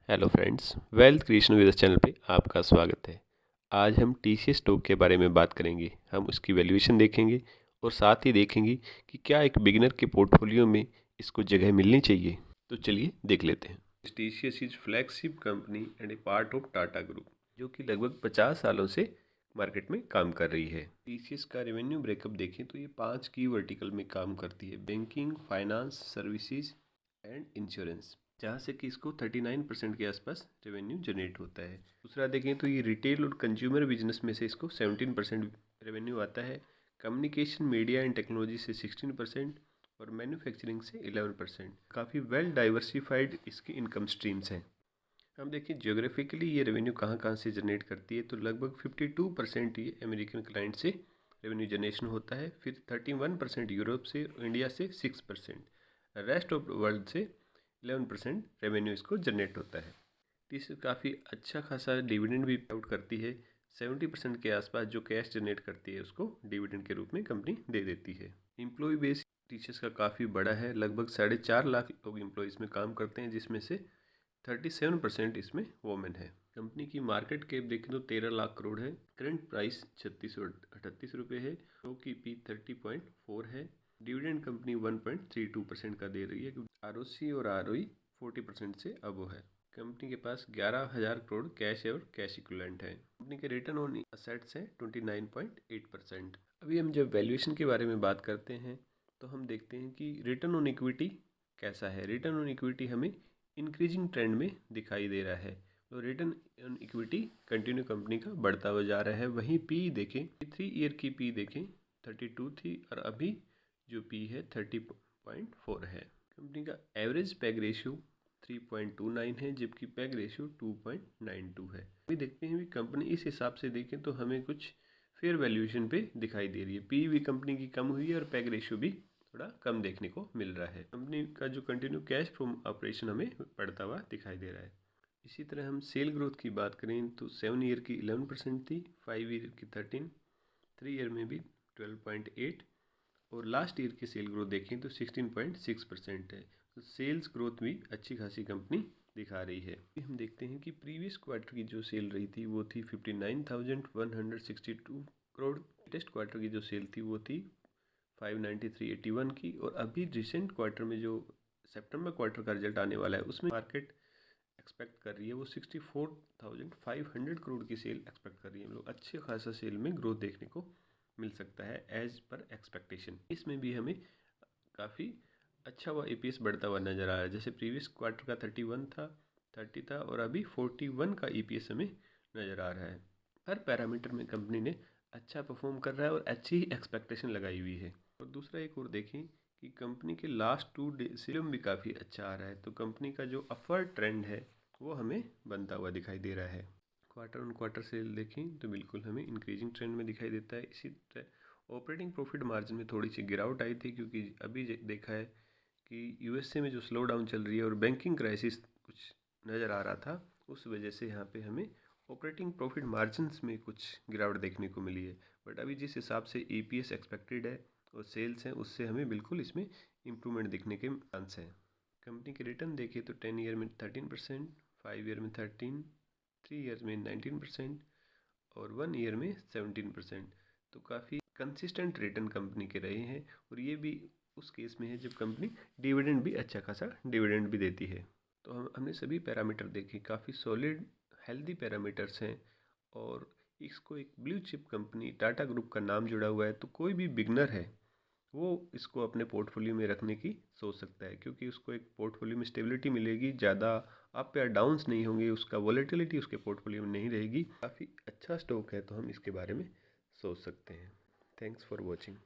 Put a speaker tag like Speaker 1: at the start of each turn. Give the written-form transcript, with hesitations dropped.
Speaker 1: Hello friends, wealth creation with channel पे आपका स्वागत है। आज हम टीसीएस स्टॉक के बारे में बात करेंगे। हम उसकी वैल्यूएशन देखेंगे और साथ ही देखेंगे कि क्या एक बिगिनर के पोर्टफोलियो में इसको जगह मिलनी चाहिए। तो चलिए देख लेते हैं। TCS is flagship company and A part of Tata group, जो कि लगभग 50 सालों से मार्केट में काम कर रही है। टीसीएस का रेवेन्यू ब्रेकअप देखें तो ये 5 की वर्टिकल में काम करती है: banking, finance, services and insurance, जहाँ से कि इसको 39% के आसपास रेवेन्यू जनरेट होता है। दूसरा देखें तो ये रिटेल और कंज्यूमर बिजनेस में से इसको 17% रेवेन्यू आता है, कम्युनिकेशन, मीडिया एंड टेक्नोलॉजी से 16% और मैन्युफैक्चरिंग से 11%। काफ़ी वेल डाइवर्सिफाइड इसकी इनकम स्ट्रीम्स हैं। हम देखें जियोग्राफिकली ये रेवेन्यू कहाँ कहाँ से जनरेट करती है, तो लगभग 52% ये अमेरिकन क्लाइंट से रेवेन्यू जनरेशन होता है, फिर 31% यूरोप से, इंडिया से 6%, रेस्ट ऑफ वर्ल्ड से 11% रेवेन्यू इसको जनरेट होता है। तीसरा काफ़ी अच्छा खासा डिविडेंड भी आउट करती है। 70% के आसपास जो कैश जनरेट करती है उसको डिविडेंड के रूप में कंपनी दे देती है। एम्प्लॉय बेस टीचर्स का काफ़ी बड़ा है, लगभग 4.5 लाख लोग एम्प्लॉयज़ में काम करते हैं, जिसमें से 37% इसमें वोमेन है। कंपनी की मार्केट कैप देखें तो 13 लाख करोड़ है। करंट प्राइस 3638 रुपये है, जो कि P30.4 है। डिविडेंड कंपनी 1.32% का दे रही है, क्योंकि आरओसी और आरओई 40% से अबव है। कंपनी के पास 11,000 करोड़ कैश और कैश इक्विवेलेंट है। कंपनी के रिटर्न ऑन असेट्स है 29.8%। अभी हम जब वैल्यूएशन के बारे में बात करते हैं तो हम देखते हैं कि रिटर्न ऑन इक्विटी कैसा है। रिटर्न ऑन इक्विटी हमें इंक्रीजिंग ट्रेंड में दिखाई दे रहा है, तो return on equity continue company का बढ़ता हुआ जा रहा है। वहीं पी देखें, 3 ईयर की पी देखें 32 थी और अभी जो पी है 30.4 है। कंपनी का एवरेज पैग रेशियो 3.29 है, जबकि पैग रेशियो 2.92 है। अभी देखते हैं भी कंपनी इस हिसाब से देखें तो हमें कुछ फेयर वैल्यूएशन पे दिखाई दे रही है। पी भी कंपनी की कम हुई है और पैग रेशियो भी थोड़ा कम देखने को मिल रहा है। कंपनी का जो कंटिन्यू कैश फ्रॉम ऑपरेशन हमें बढ़ता हुआ दिखाई दे रहा है। इसी तरह हम सेल ग्रोथ की बात करें तो 7 ईयर की 11% थी, 5 ईयर की 13, 3 ईयर में भी 12.8 और लास्ट ईयर की सेल ग्रोथ देखें तो 16.6% है। तो सेल्स ग्रोथ भी अच्छी खासी कंपनी दिखा रही है। हम देखते हैं कि प्रीवियस क्वार्टर की जो सेल रही थी वो थी 59,162 करोड़। लेटेस्ट क्वार्टर की जो सेल थी वो थी 593.81 की, और अभी रिसेंट क्वार्टर में जो सितंबर क्वार्टर का रिजल्ट आने वाला है उसमें मार्केट एक्सपेक्ट कर रही है वो 64,500 करोड़ की सेल एक्सपेक्ट कर रही है। हम लोग अच्छे खासा सेल में ग्रोथ देखने को मिल सकता है एज पर एक्सपेक्टेशन। इसमें भी हमें काफ़ी अच्छा हुआ ईपीएस बढ़ता हुआ नज़र आ रहा है। जैसे प्रीवियस क्वार्टर का 31 था, 30 था और अभी 41 का ईपीएस हमें नज़र आ रहा है। हर पैरामीटर में कंपनी ने अच्छा परफॉर्म कर रहा है और अच्छी ही एक्सपेक्टेशन लगाई हुई है। और दूसरा एक और देखें कि कंपनी के लास्ट 2 डे सेल भी काफ़ी अच्छा आ रहा है, तो कंपनी का जो अपवर्ड ट्रेंड है वो हमें बनता हुआ दिखाई दे रहा है। क्वार्टर ऑन क्वार्टर सेल देखें तो बिल्कुल हमें इंक्रीजिंग ट्रेंड में दिखाई देता है। इसी तरह ऑपरेटिंग प्रॉफिट मार्जिन में थोड़ी सी गिरावट आई थी, क्योंकि अभी देखा है कि यूएसए में जो स्लो डाउन चल रही है और बैंकिंग क्राइसिस कुछ नज़र आ रहा था, उस वजह से यहाँ पे हमें ऑपरेटिंग प्रॉफिट मार्जिन्स में कुछ गिरावट देखने को मिली है। बट अभी जिस हिसाब से ईपीएस एक्सपेक्टेड है और सेल्स हैं, उससे हमें बिल्कुल इसमें इम्प्रूवमेंट दिखने के चांस हैं। कंपनी के रिटर्न देखें तो 10 ईयर में 13%, 5 ईयर में 13, 3 ईयर में 19% और 1 ईयर में 17%। तो काफ़ी कंसिस्टेंट रिटर्न कंपनी के रहे हैं, और ये भी उस केस में है जब कंपनी डिविडेंड भी अच्छा खासा डिविडेंड भी देती है। तो हमने सभी पैरामीटर देखे, काफ़ी सॉलिड हेल्दी पैरामीटर्स हैं, और इसको एक blue chip company Tata group का नाम जुड़ा हुआ है, तो कोई भी बिगनर है वो इसको अपने पोर्टफोलियो में रखने की सोच सकता है, क्योंकि उसको एक पोर्टफोलियो में स्टेबिलिटी मिलेगी, ज़्यादा अप या डाउन्स नहीं होंगे, उसका वॉलेटिलिटी उसके पोर्टफोलियो में नहीं रहेगी। काफ़ी अच्छा स्टॉक है, तो हम इसके बारे में सोच सकते हैं। Thanks for watching.